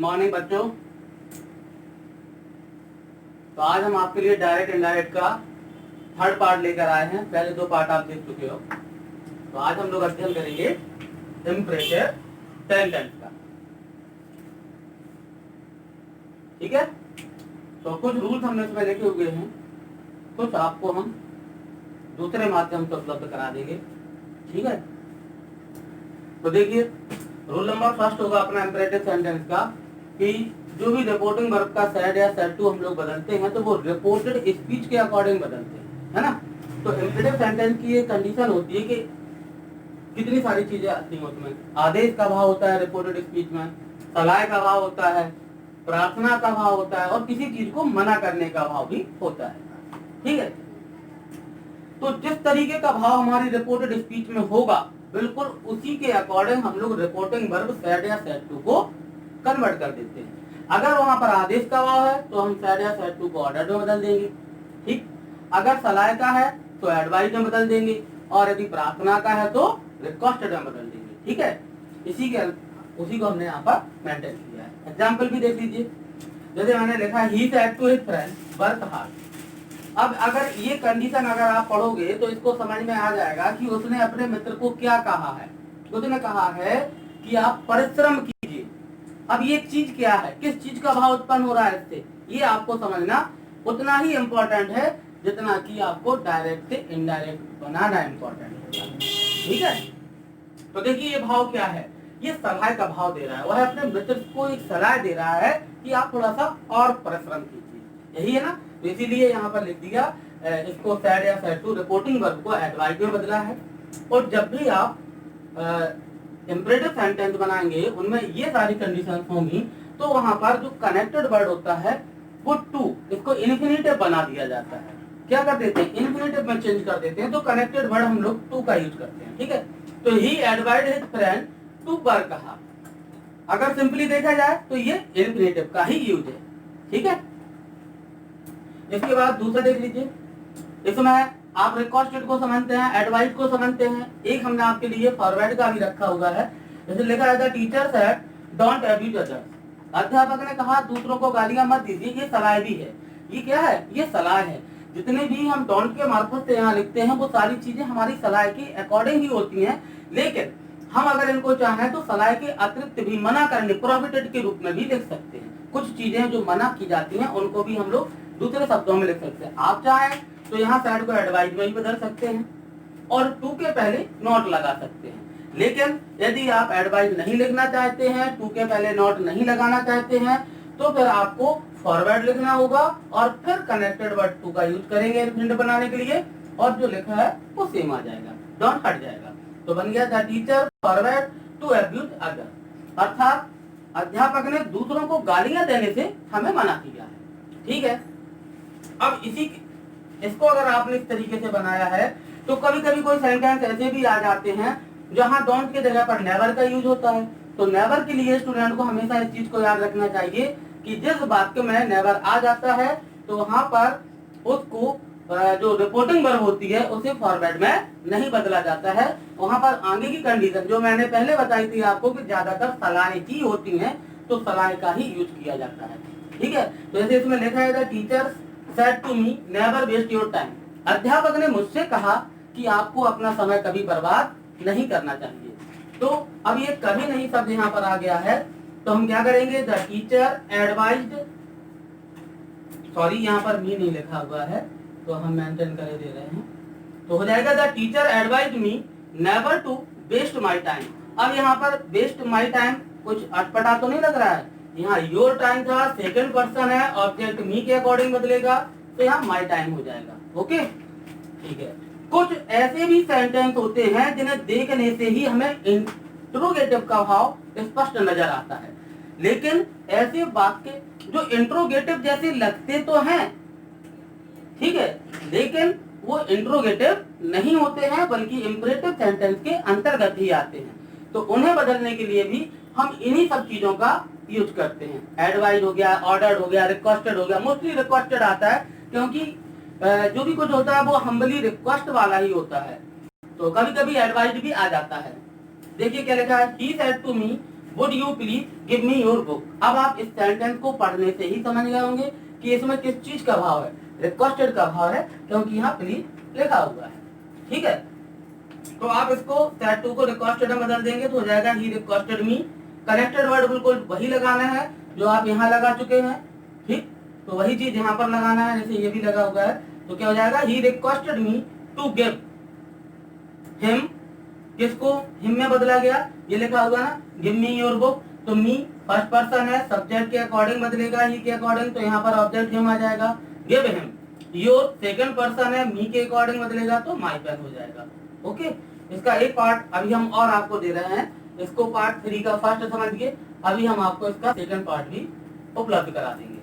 Morning बच्चों। तो आज हम आपके लिए डायरेक्ट इनडायरेक्ट का थर्ड पार्ट लेकर आए हैं। पहले दो पार्ट आप देख चुके हो। तो आज हम लोग अध्ययन करेंगे इम्परेटिव सेंटेंस का। ठीक है। तो कुछ रूल्स हमने इसमें लिखे हुए हैं, कुछ आपको हम दूसरे माध्यम से उपलब्ध करा देंगे। ठीक है। तो देखिए, रूल नंबर फर्स्ट होगा अपना इम्परेटिव सेंटेंस का कि जो भी रिपोर्टिंग वर्ब का सेड या सेड टू हम लोग बदलते हैं तो वो रिपोर्टेड स्पीच के अकॉर्डिंग बदलते हैं, है ना। तो इम्परेटिव सेंटेंस की ये कंडीशन होती है कि कितनी सारी चीजें आती हैं उसमें। आदेश का भाव होता है रिपोर्टेड स्पीच में, सलाह का भाव होता है, प्रार्थना का भाव होता है और किसी चीज को मना करने का भाव भी होता है। ठीक है। तो जिस तरीके का भाव हमारी रिपोर्टेड स्पीच में होगा बिल्कुल उसी के अकॉर्डिंग हम लोग रिपोर्टिंग वर्ब सेड या सेड टू को कन्वर्ट कर देते हैं। अगर वहां पर आदेश का भाव है तो हम सेड या सेड टू को ऑर्डर में बदल देंगे। ठीक। अगर सलाह का है तो एडवाइस में बदल देंगे और यदि प्रार्थना का है तो रिक्वेस्टेड में बदल देंगे। ठीक है। उसी को हमने यहाँ पर मेंटेन किया है। एग्जाम्पल भी देख लीजिए। जैसे मैंने लिखा he said to his friend work hard. अब अगर ये कंडीशन अगर आप पढ़ोगे तो इसको समझ में आ जाएगा कि उसने अपने मित्र को क्या कहा है। उसने कहा है कि आप परिश्रम कीजिए। अब ये चीज क्या है, किस चीज का भाव उत्पन्न हो रहा है इससे, ये आपको समझना उतना ही इम्पोर्टेंट है जितना कि आपको डायरेक्ट से इनडायरेक्ट बनाना इम्पोर्टेंट है। ठीक है। तो देखिए ये भाव क्या है, ये सलाह का भाव दे रहा है। वह अपने मित्र को एक सलाह दे रहा है कि आप थोड़ा सा और परिश्रम कीजिए। यही है ना। तो इसीलिए यहाँ पर लिख दिया इसको सेड या सेड टू रिपोर्टिंग वर्ब को एडवाइस में बदला है। और जब भी आप इम्परेटिव सेंटेंस बनाएंगे उनमें ये सारी कंडीशंस होंगी तो वहां पर जो कनेक्टेड वर्ड होता है वो टू, इसको इन्फिनिटिव बना दिया जाता है। क्या कर देते हैं, इन्फिनिटिव में चेंज कर देते हैं। तो कनेक्टेड वर्ड हम लोग टू का यूज करते हैं। ठीक है। तो he advised his friend to work hard. अगर सिंपली देखा जाए तो ये इन्फिनिटिव का ही यूज है। ठीक है। इसके बाद दूसरा देख लीजिए। इसमें आप रिक्वेस्टेड को समझते हैं, एडवाइस को समझते हैं। एक हमने आपके लिए फॉरवर्ड का भी रखा हुआ है। जैसे लिखा है teacher said don't abuse others. अध्यापक ने कहा दूसरों को गालियां मत दीजिए। ये सलाह भी है। ये क्या है, ये सलाह है। जितने भी हम डोंट के मार्फत से यहाँ लिखते हैं वो सारी चीजें हमारी सलाह के अकॉर्डिंग ही होती हैं। लेकिन हम अगर इनको चाहें तो सलाह के अतिरिक्त भी मना करने प्रोहिबिटेड के रूप में भी लिख सकते हैं। कुछ चीजें जो मना की जाती हैं उनको भी हम लोग दूसरे शब्दों में लिख सकते हैं। आप चाहें तो यहाँ साइड को एडवाइस में ही बदल सकते हैं और टू के पहले नॉट लगा सकते हैं। लेकिन यदि आप एडवाइस नहीं लिखना चाहते हैं, टू के पहले नॉट नहीं लगाना चाहते हैं तो फिर आपको फॉरवर्ड लिखना होगा और फिर कनेक्टेड वर्ड टू का यूज करेंगे इन्फिनिटिव बनाने के लिए और जो लिखा है वो सेम आ जाएगा, डोंट हट जाएगा। तो बन गया the teacher forward to abuse other. अर्थात अध्यापक ने दूसरों को गालियां देने से हमें मना किया है। ठीक है। अब इसको अगर आपने इस तरीके से बनाया है तो कभी कभी कोई सेंटेंस ऐसे भी आ जाते हैं जहां डोंट की जगह पर नेवर का यूज होता है। तो नेवर के लिए स्टूडेंट को हमेशा इस चीज को याद रखना चाहिए कि जिस वाक्य में नेवर आ जाता है तो वहां पर उसको जो रिपोर्टिंग वर्ब होती है उसे फॉरवर्ड में नहीं बदला जाता है। वहां पर आगे की कंडीशन जो मैंने पहले बताई थी आपको कि ज्यादातर सलाहें ही होती हैं तो सलाह का ही यूज किया जाता है। ठीक है। तो जैसे इसमें लिखा है teacher said to me never waste your time. अध्यापक ने मुझसे कहा कि आपको अपना समय कभी बर्बाद नहीं करना चाहिए। तो अब ये कभी नहीं शब्द यहाँ पर आ गया है तो हम क्या करेंगे, द टीचर एडवाइज्ड, सॉरी यहाँ पर मी नहीं लिखा हुआ है तो हम मेंशन कर दे रहे हैं। तो हो जाएगा the teacher advised me never to waste my time. अब यहाँ पर वेस्ट माय टाइम कुछ अटपटा तो नहीं लग रहा है। यहाँ योर टाइम था, सेकंड पर्सन है, ऑब्जेक्ट मी के अकॉर्डिंग बदलेगा तो यहाँ माय टाइम हो जाएगा। ओके। ठीक है। कुछ ऐसे भी सेंटेंस होते हैं जिन्हें देखने से ही हमें इंट्रोगेटिव का भाव स्पष्ट नजर आता है। लेकिन ऐसे वाक्य जो इंट्रोगेटिव जैसे लगते तो हैं, ठीक है, लेकिन वो इंट्रोगेटिव नहीं होते हैं बल्कि इंपरेटिव सेंटेंस के अंतर्गत ही आते हैं। तो उन्हें बदलने के लिए भी हम इन्हीं सब चीजों का यूज करते हैं। एडवाइस हो गया, ऑर्डर्ड हो गया, रिक्वेस्टेड हो गया। मोस्टली रिक्वेस्टेड आता है क्योंकि जो भी कुछ होता है वो हम्बली रिक्वेस्ट वाला ही होता है। तो कभी कभी एडवाइस भी आ जाता है। देखिए क्या लिखा है, he said to me would you please give me your book. अब आप इस सेंटेंस को पढ़ने से ही समझ गए होंगे कि इसमें किस चीज का भाव है, रिक्वेस्टेड का भाव है, क्योंकि यहाँ प्लीज लिखा हुआ है। ठीक है, तो आप इसको सेट टू को रिक्वेस्टेड में बदल देंगे तो हो जाएगा he requested me. Connected word बिल्कुल वही लगाना है जो आप यहाँ लगा चुके हैं। ठीक, तो वही चीज यहाँ पर लगाना है, जैसे ये भी लगा हुआ है, तो क्या हो जाएगा he requested me to give him. किसको हिम में बदला गया, ये लिखा हुआ ना, गिव मी योर बुक। तो मी फर्स्ट पर्सन है, सब्जेक्ट के अकॉर्डिंग बदलेगा, ही के अकॉर्डिंग, तो यहाँ पर ऑब्जेक्ट हिम आ जाएगा। Give him. Your second person है, मी के अकॉर्डिंग बदलेगा तो माई पेन हो जाएगा। ओके, इसका एक पार्ट अभी हम और आपको दे रहे हैं, इसको पार्ट 3 का फर्स्ट समझिए, अभी हम आपको इसका सेकंड पार्ट भी उपलब्ध करा देंगे।